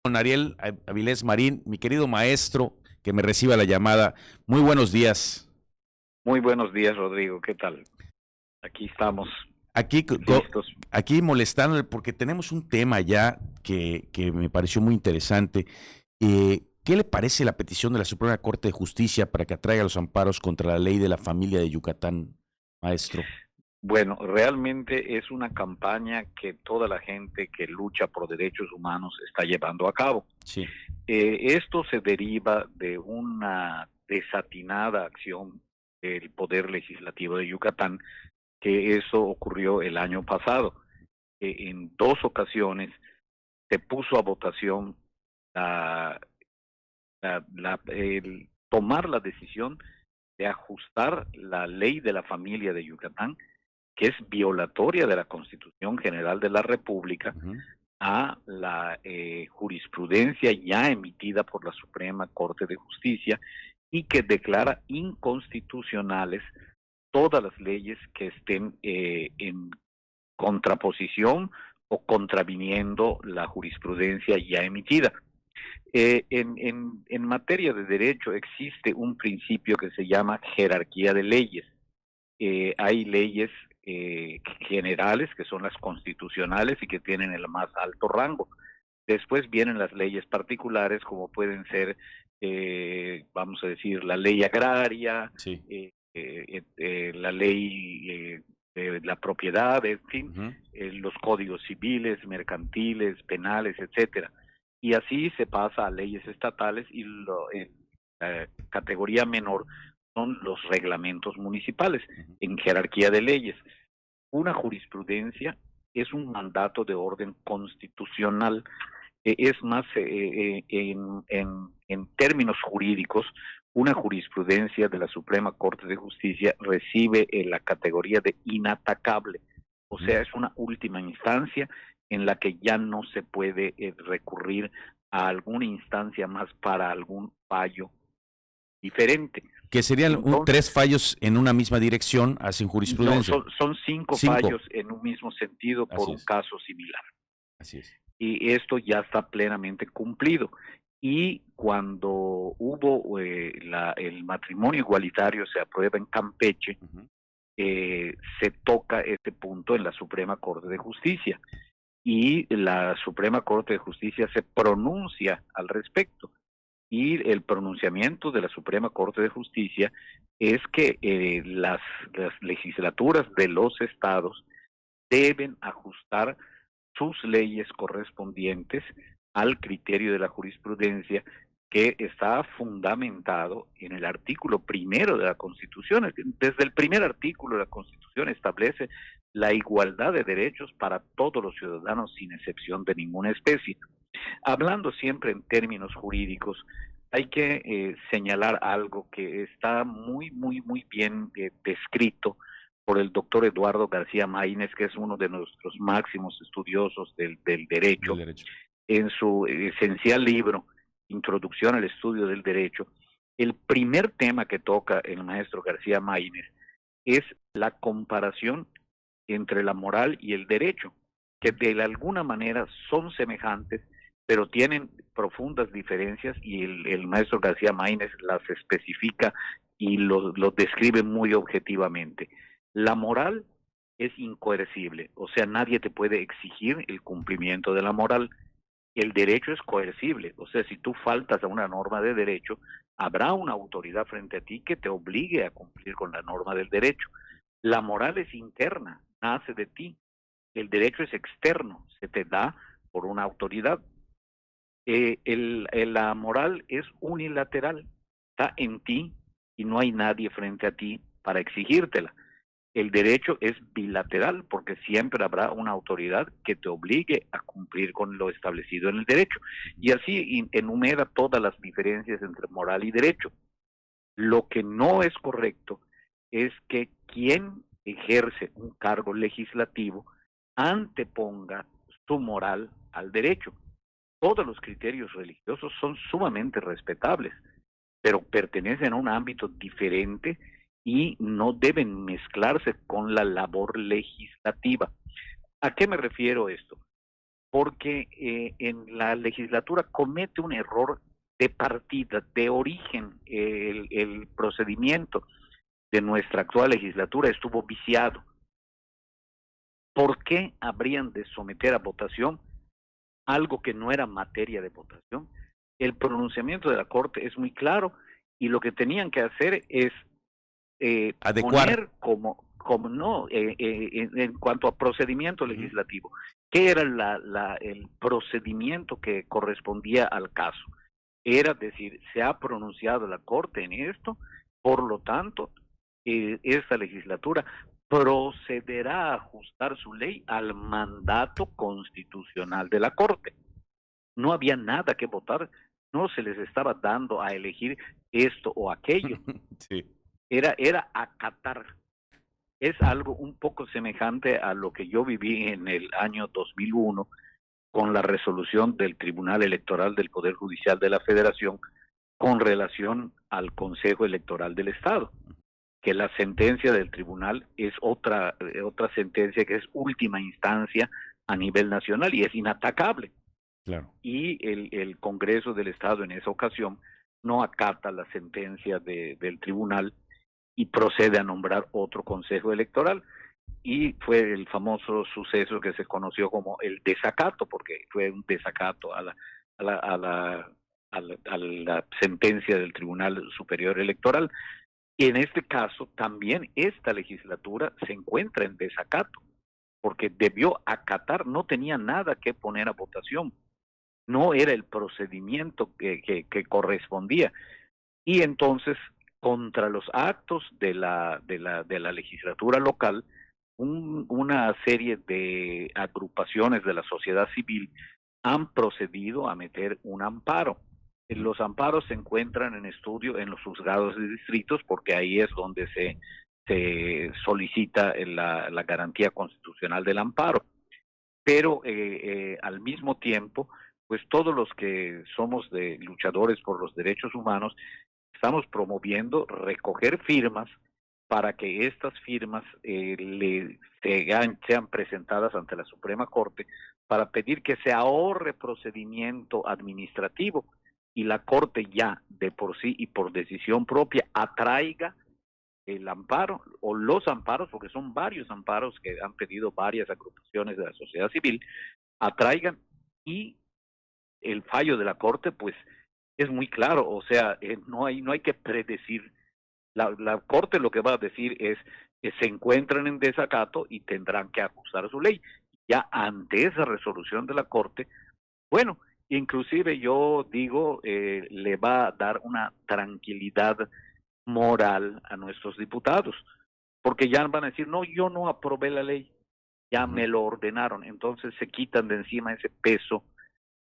Con Ariel Avilés Marín, mi querido maestro, que me reciba la llamada. Muy buenos días. Muy buenos días, Rodrigo. ¿Qué tal? Aquí estamos Aquí, listos. aquí molestándole porque tenemos un tema ya que me pareció muy interesante. ¿Qué le parece la petición de la Suprema Corte de Justicia para que atraiga los amparos contra la ley de la familia de Yucatán, maestro? Bueno, realmente es una campaña que toda la gente que lucha por derechos humanos está llevando a cabo. Sí. Esto se deriva de una desatinada acción del Poder Legislativo de Yucatán, que eso ocurrió el año pasado. En dos ocasiones se puso a votación la, el tomar la decisión de ajustar la ley de la familia de Yucatán, que es violatoria de la Constitución General de la República, Ujú. a la jurisprudencia ya emitida por la Suprema Corte de Justicia y que declara inconstitucionales todas las leyes que estén en contraposición o contraviniendo la jurisprudencia ya emitida. En materia de derecho existe un principio que se llama jerarquía de leyes. Hay leyes generales que son las constitucionales y que tienen el más alto rango. Después vienen las leyes particulares como pueden ser, vamos a decir, la ley agraria, Sí. la ley de la propiedad, en fin, Ujú. los códigos civiles, mercantiles, penales, etcétera. Y así se pasa a leyes estatales y la categoría menor son los reglamentos municipales Ujú. en jerarquía de leyes. Una jurisprudencia es un mandato de orden constitucional. Es más, en términos jurídicos, una jurisprudencia de la Suprema Corte de Justicia recibe la categoría de inatacable, o Ujú. sea, es una última instancia en la que ya no se puede recurrir a alguna instancia más para algún fallo diferente. Que serían Entonces, tres fallos en una misma dirección, hacen no, jurisprudencia. son cinco fallos Cinco. en un mismo sentido por Así un es. caso similar. Así es. Y esto ya está plenamente cumplido. Y cuando hubo el matrimonio igualitario se aprueba en Campeche, Ujú. se toca este punto en la Suprema Corte de Justicia y la Suprema Corte de Justicia se pronuncia al respecto. Y el pronunciamiento de la Suprema Corte de Justicia es que las legislaturas de los estados deben ajustar sus leyes correspondientes al criterio de la jurisprudencia que está fundamentado en el artículo primero de la Constitución. Desde el primer artículo de la Constitución establece la igualdad de derechos para todos los ciudadanos sin excepción de ninguna especie. Hablando siempre en términos jurídicos, hay que señalar algo que está muy bien descrito por el doctor Eduardo García Maínez, que es uno de nuestros máximos estudiosos del Del derecho, derecho. en su esencial libro, Introducción al Estudio del Derecho. El primer tema que toca el maestro García Maínez es la comparación entre la moral y el derecho, que de alguna manera son semejantes, pero tienen profundas diferencias y el maestro García Maínez las especifica y lo describe muy objetivamente. La moral es incoercible, o sea, nadie te puede exigir el cumplimiento de la moral. El derecho es coercible, o sea, si tú faltas a una norma de derecho, habrá una autoridad frente a ti que te obligue a cumplir con la norma del derecho. La moral es interna, nace de ti. El derecho es externo, se te da por una autoridad. La moral es unilateral, está en ti y no hay nadie frente a ti para exigírtela. El derecho es bilateral porque siempre habrá una autoridad que te obligue a cumplir con lo establecido en el derecho. Y así enumera todas las diferencias entre moral y derecho. Lo que no es correcto es que quien ejerce un cargo legislativo anteponga su moral al derecho. Todos los criterios religiosos son sumamente respetables, pero pertenecen a un ámbito diferente y no deben mezclarse con la labor legislativa. ¿A qué me refiero esto? porque en la legislatura comete un error de partida, de origen. El procedimiento de nuestra actual legislatura estuvo viciado. ¿Por qué habrían de someter a votación algo que no era materia de votación? El pronunciamiento de la Corte es muy claro y lo que tenían que hacer es Adecuar. poner como no, en cuanto a procedimiento legislativo, ¿qué era el procedimiento que correspondía al caso? Era decir, se ha pronunciado la Corte en esto, por lo tanto, esta legislatura procederá a ajustar su ley al mandato constitucional de la Corte. No había nada que votar, no se les estaba dando a elegir esto o aquello. Sí. Era acatar. Es algo un poco semejante a lo que yo viví en el año 2001 con la resolución del Tribunal Electoral del Poder Judicial de la Federación con relación al Consejo Electoral del Estado, que la sentencia del tribunal es otra sentencia que es última instancia a nivel nacional y es inatacable. Claro. Y el Congreso del Estado en esa ocasión no acata la sentencia del tribunal y procede a nombrar otro consejo electoral. Y fue el famoso suceso que se conoció como el desacato, porque fue un desacato a la sentencia del Tribunal Superior Electoral. Y en este caso también esta legislatura se encuentra en desacato, porque debió acatar, no tenía nada que poner a votación, no era el procedimiento que correspondía. Y entonces, contra los actos de la legislatura local, una serie de agrupaciones de la sociedad civil han procedido a meter un amparo. Los amparos se encuentran en estudio en los juzgados de distritos porque ahí es donde se solicita la garantía constitucional del amparo. Pero al mismo tiempo, pues todos los que somos de luchadores por los derechos humanos, estamos promoviendo recoger firmas para que estas firmas sean presentadas ante la Suprema Corte para pedir que se ahorre procedimiento administrativo y la Corte ya de por sí y por decisión propia atraiga el amparo o los amparos, porque son varios amparos que han pedido varias agrupaciones de la sociedad civil, atraigan y el fallo de la Corte pues es muy claro, o sea, no hay que predecir. La Corte lo que va a decir es que se encuentran en desacato y tendrán que ajustar su ley. Ya ante esa resolución de la Corte, bueno, inclusive yo digo, le va a dar una tranquilidad moral a nuestros diputados, porque ya van a decir, no, yo no aprobé la ley, ya me lo ordenaron, entonces se quitan de encima ese peso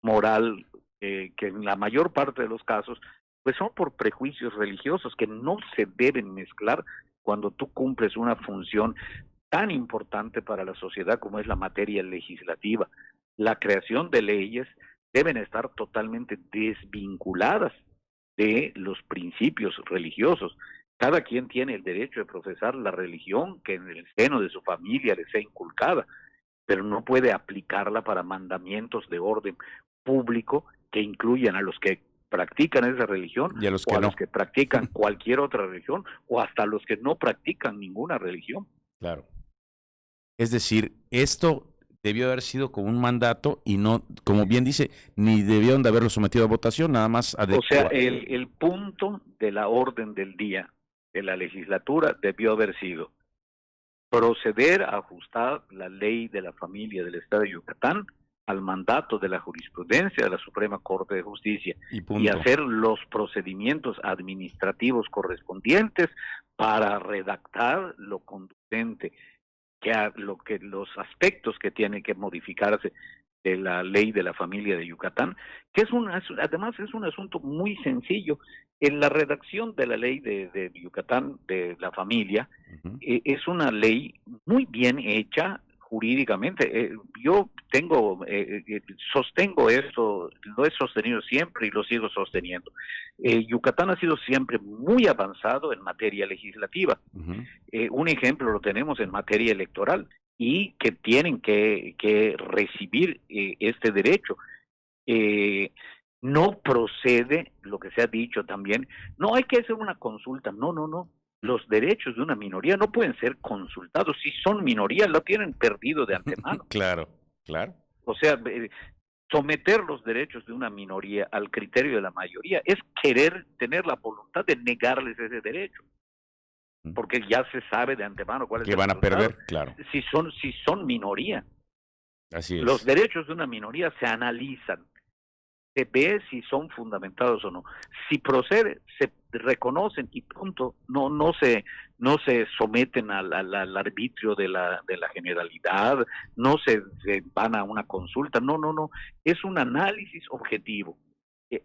moral que en la mayor parte de los casos pues son por prejuicios religiosos que no se deben mezclar cuando tú cumples una función tan importante para la sociedad como es la materia legislativa. La creación de leyes deben estar totalmente desvinculadas de los principios religiosos. Cada quien tiene el derecho de profesar la religión que en el seno de su familia le sea inculcada, pero no puede aplicarla para mandamientos de orden público que incluyan a los que practican esa religión Y a los que o a no. los que practican cualquier otra religión o hasta los que no practican ninguna religión. Claro. Es decir, esto debió haber sido como un mandato y no, como bien dice, ni debieron de haberlo sometido a votación, nada más O sea, el punto de la orden del día de la legislatura debió haber sido proceder a ajustar la ley de la familia del Estado de Yucatán al mandato de la jurisprudencia de la Suprema Corte de Justicia y hacer los procedimientos administrativos correspondientes para redactar lo conducente que los aspectos que tienen que modificarse de la ley de la familia de Yucatán, que además es un asunto muy sencillo. En la redacción de la ley de Yucatán de la familia, es una ley muy bien hecha jurídicamente. Yo sostengo esto, lo he sostenido siempre y lo sigo sosteniendo. Yucatán ha sido siempre muy avanzado en materia legislativa. Un ejemplo lo tenemos en materia electoral. y que tienen que recibir este derecho. Eh, no procede lo que se ha dicho también, no hay que hacer una consulta, no, no, no. Los derechos de una minoría no pueden ser consultados. Si son minorías, lo tienen perdido de antemano. Claro, claro. O sea, someter los derechos de una minoría al criterio de la mayoría es querer tener la voluntad de negarles ese derecho, porque ya se sabe de antemano cuál es Que el van a resultado. perder, claro. Si son minoría, Así es. los derechos de una minoría se analizan, se ve si son fundamentados o no. Si procede, se reconocen y punto. No se someten al arbitrio de la generalidad, no se van a una consulta. No, no, no. Es un análisis objetivo.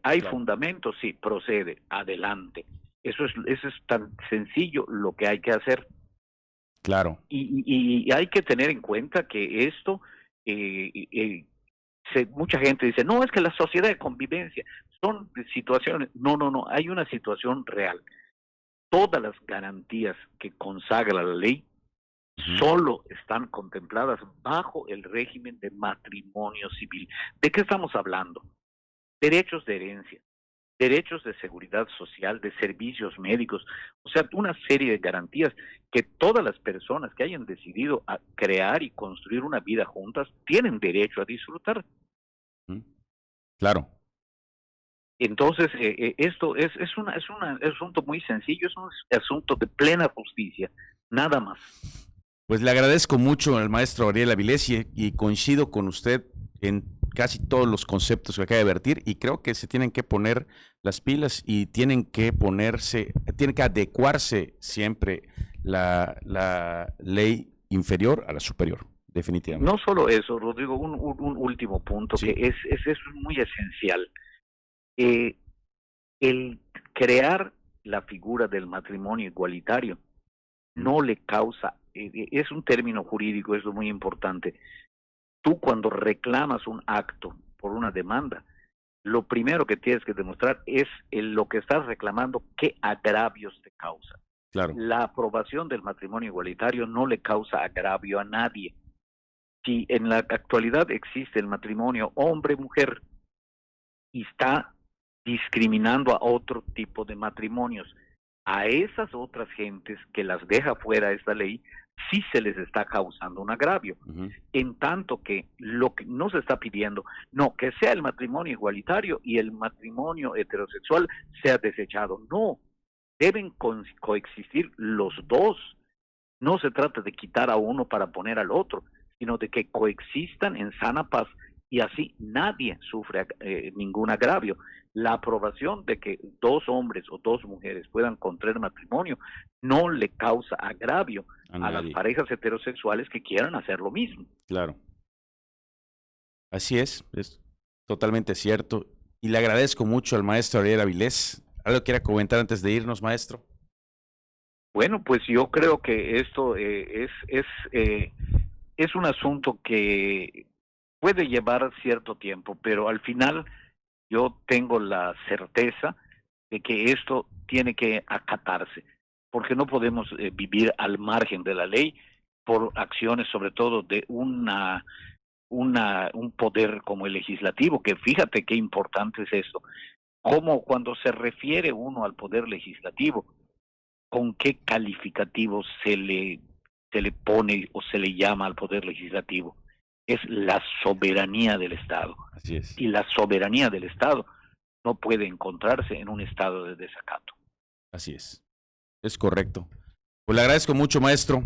¿Hay Claro. fundamentos? Sí, procede, adelante. Eso es tan sencillo lo que hay que hacer. Claro. Y hay que tener en cuenta que esto eh, eh, mucha gente dice, no, es que la sociedad de convivencia son situaciones, no, no, no, hay una situación real. Todas las garantías que consagra la ley solo están contempladas bajo el régimen de matrimonio civil. ¿De qué estamos hablando? Derechos de herencia, derechos de seguridad social, de servicios médicos, o sea, una serie de garantías que todas las personas que hayan decidido a crear y construir una vida juntas tienen derecho a disfrutar. Claro. Entonces, esto es un asunto muy sencillo, es un asunto de plena justicia, nada más. Pues le agradezco mucho al maestro Ariel Avilés y coincido con usted en casi todos los conceptos que acaba de vertir y creo que se tienen que poner las pilas y tienen que adecuarse siempre la ley inferior a la superior, definitivamente. No solo eso, Rodrigo, un último punto Sí. que es muy esencial. El crear la figura del matrimonio igualitario no le causa, es un término jurídico, es muy importante. Tú cuando reclamas un acto por una demanda, lo primero que tienes que demostrar es lo que estás reclamando, qué agravios te causa. Claro. La aprobación del matrimonio igualitario no le causa agravio a nadie. Si en la actualidad existe el matrimonio hombre-mujer y está discriminando a otro tipo de matrimonios, a esas otras gentes que las deja fuera esta ley, sí se les está causando un agravio. En tanto que lo que no se está pidiendo, no, que sea el matrimonio igualitario y el matrimonio heterosexual sea desechado. No, deben coexistir los dos. No se trata de quitar a uno para poner al otro, sino de que coexistan en sana paz y así nadie sufre ningún agravio. La aprobación de que dos hombres o dos mujeres puedan contraer matrimonio no le causa agravio a las parejas heterosexuales que quieran hacer lo mismo. Claro. Así es totalmente cierto. Y le agradezco mucho al maestro Ariel Avilés. ¿Algo quiera comentar antes de irnos, maestro? Bueno, pues yo creo que esto es un asunto que puede llevar cierto tiempo, pero al final yo tengo la certeza de que esto tiene que acatarse, porque no podemos vivir al margen de la ley por acciones, sobre todo de un poder como el legislativo, que fíjate qué importante es esto. Como cuando se refiere uno al poder legislativo, ¿con qué calificativo se le pone o se le llama al poder legislativo? Es la soberanía del Estado. Así es. Y la soberanía del Estado no puede encontrarse en un estado de desacato. Así es correcto. Pues le agradezco mucho, maestro.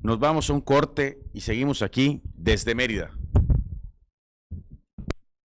Nos vamos a un corte y seguimos aquí desde Mérida.